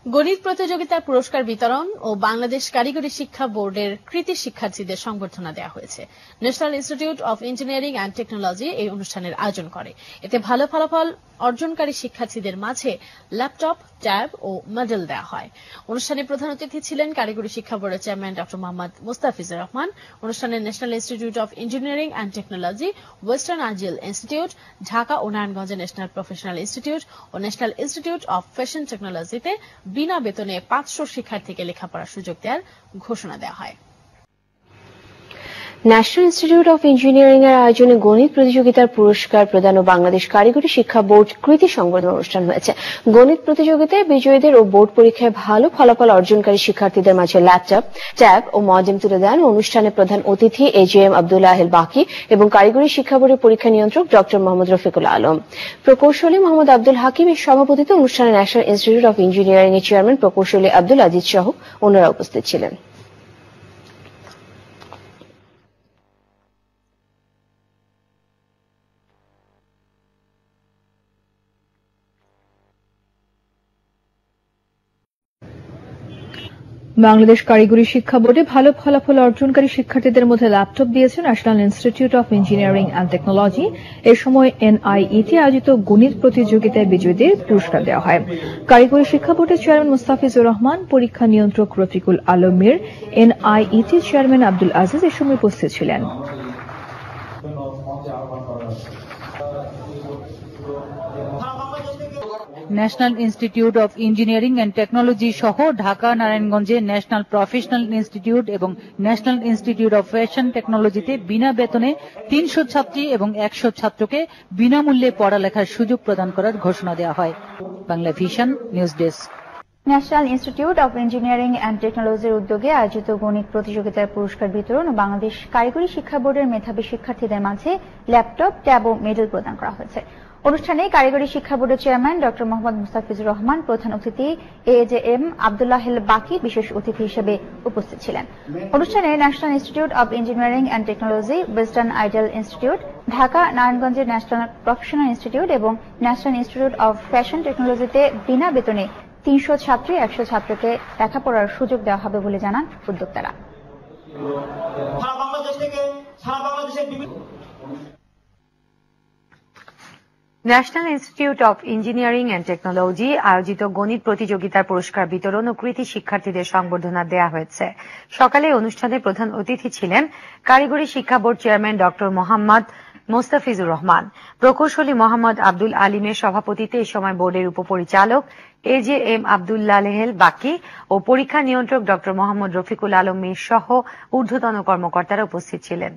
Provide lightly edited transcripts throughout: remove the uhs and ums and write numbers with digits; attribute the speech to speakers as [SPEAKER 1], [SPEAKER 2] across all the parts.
[SPEAKER 1] গণিত প্রতিযোগিতার পুরস্কার বিতরণ ও বাংলাদেশ কারিগরি শিক্ষা বোর্ডের কৃতী শিক্ষার্থীদের সংবর্ধনা দেওয়া হয়েছে। National institute of engineering and technology এই অনুষ্ঠানের আয়োজন করে। এতে ভালো ফলাফল অর্জনকারী শিক্ষার্থীদের মাঝে ল্যাপটপ, ট্যাব ও মেডেল দেওয়া হয়। অনুষ্ঠানে প্রধান অতিথি ছিলেন কারিগরি শিক্ষা বোর্ডের চেয়ারম্যান ডক্টর মোহাম্মদ মুস্তাফিজুর রহমান। অনুষ্ঠানে national institute of engineering and technology, western আর্জিল ইনস্টিটিউট, ঢাকা ও নারায়ণগঞ্জে ন্যাশনাল প্রফেশনাল ইনস্টিটিউট ও ন্যাশনাল ইনস্টিটিউট অব ফ্যাশন টেকনোলজিতে বিনা বেতনে 500 শিক্ষার্থীকে লেখাপড়ার সুযোগ দেওয়ার ঘোষণা দেওয়া হয়।
[SPEAKER 2] ন্যাশনাল ইনস্টিটিউট অব ইঞ্জিনিয়ারিং এর আয়োজনে গণিত প্রতিযোগিতার পুরস্কার প্রদান ও বাংলাদেশ কারিগরি শিক্ষা বোর্ড কৃতী সংবর্ধনা অনুষ্ঠান হয়েছে। গণিত প্রতিযোগিতায় বিজয়ীদের ও বোর্ড পরীক্ষায় ভালো ফলাফল অর্জনকারী শিক্ষার্থীদের মাঝে ল্যাপটপ, ট্যাব ও মডেম তুলে দেন অনুষ্ঠানে প্রধান অতিথি AJM আব্দুল্লাহ আল বাকি এবং কারিগরি শিক্ষা বোর্ডের পরীক্ষা নিয়ন্ত্রক ডক্টর মোহাম্মদ রফিকুল আলম। প্রকৌশলী মোহাম্মদ আব্দুল হাকিমের সভাপতিত্বে অনুষ্ঠানে ন্যাশনাল ইনস্টিটিউট অব ইঞ্জিনিয়ারিং এর চেয়ারম্যান প্রকৌশলী আব্দুল আজিজ সহ অন্যরা উপস্থিত ছিলেন।
[SPEAKER 3] বাংলাদেশ কারিগরি শিক্ষা বোর্ডে ভালো ফলাফল অর্জনকারী শিক্ষার্থীদের মধ্যে ল্যাপটপ দিয়েছে national institute of engineering and technology. এ সময় NIET আয়োজিত গণিত প্রতিযোগিতায় বিজয়ীদের পুরস্কার দেওয়া হয়। কারিগরি শিক্ষা বোর্ডের চেয়ারম্যান মুস্তাফিজুর রহমান, পরীক্ষা নিয়ন্ত্রক রফিকুল আলমের, NIET চেয়ারম্যান আব্দুল আজিজ এ সময় উপস্থিত ছিলেন।
[SPEAKER 4] National institute of engineering and technology সহ ঢাকা, নারায়ণগঞ্জে ন্যাশনাল প্রফেশনাল ইনস্টিটিউট এবং ন্যাশনাল ইনস্টিটিউট অব ফ্যাশন টেকনোলজিতে বিনা বেতনে 300 ছাত্রী এবং 100 ছাত্রকে বিনামূল্যে পড়ালেখার সুযোগ প্রদান করার ঘোষণা দেওয়া হয়। Bangla vision news desk.
[SPEAKER 5] National institute of engineering and টেকনোলজির উদ্যোগে আয়োজিত গণিত প্রতিযোগিতার পুরস্কার বিতরণ ও বাংলাদেশ কারিগরি শিক্ষা বোর্ডের মেধাবী শিক্ষার্থীদের মাঝে ল্যাপটপ, ট্যাব ও মেডেল প্রদান করা হয়েছে। অনুষ্ঠানে কারিগরি শিক্ষা বোর্ডের চেয়ারম্যান ডক্টর মোহাম্মদ মুস্তাফিজুর রহমান, প্রধান অতিথি AJM আব্দুল্লাহ আল বাকি বিশেষ অতিথি হিসেবে উপস্থিত ছিলেন। অনুষ্ঠানে national institute of engineering and technology, western আর্জিল ইনস্টিটিউট, ঢাকা, নারায়ণগঞ্জের ন্যাশনাল প্রফেশনাল ইনস্টিটিউট এবং ন্যাশনাল ইনস্টিটিউট অব ফ্যাশন টেকনোলজিতে বিনা বেতনে 300 ছাত্রী 100 ছাত্রকে লেখাপড়ার সুযোগ দেওয়া হবে বলে জানান উদ্যোক্তারা।
[SPEAKER 2] National institute of engineering and technology আয়োজিত গণিত প্রতিযোগিতার পুরস্কার বিতরণ ও কৃতী শিক্ষার্থীদের সংবর্ধনা দেওয়া হয়েছে। সকালে অনুষ্ঠানে প্রধান অতিথি ছিলেন কারিগরি শিক্ষা board chairman doctor Mohammad Mustafizur Rahman. প্রকৌশলী মোহাম্মদ আব্দুল আলিমের সভাপতিত্বে এ সময় বোর্ডের উপপরিচালক AJM আব্দুল্লাহ আল বাকি ও পরীক্ষা নিয়ন্ত্রক ডক্টর মোহাম্মদ রফিকুল আলম সহ ঊর্ধ্বতন কর্মকর্তারা উপস্থিত ছিলেন।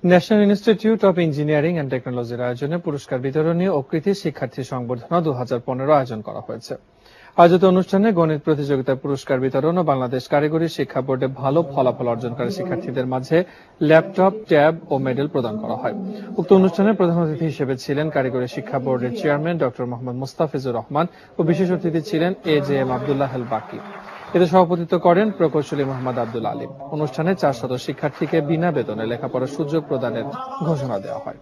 [SPEAKER 6] National institute of engineering and টেকনোলজির আয়োজনে পুরস্কার বিতরণী ও কৃতী শিক্ষার্থী সংবর্ধনা 2015 আয়োজন করা হয়েছে। আয়োজিত অনুষ্ঠানে গণিত প্রতিযোগিতার পুরস্কার বিতরণ ও বাংলাদেশ কারিগরি শিক্ষা বোর্ডে ভালো ফলাফল অর্জনকারী শিক্ষার্থীদের মাঝে ল্যাপটপ, ট্যাব ও মেডেল প্রদান করা হয়। উক্ত অনুষ্ঠানে প্রধান অতিথি হিসেবে ছিলেন কারিগরি শিক্ষা বোর্ডের চেয়ারম্যান ডক্টর মোহাম্মদ মুস্তাফিজুর রহমান ও বিশেষ অতিথি ছিলেন AJM আব্দুল্লাহ আল বাকি। এতে সভাপতিত্ব করেন প্রকৌশলী মোহাম্মদ আব্দুল আলিম। অনুষ্ঠানে 400 শিক্ষার্থীকে বিনা বেতনে লেখাপড়ার সুযোগ প্রদানের ঘোষণা দেওয়া হয়।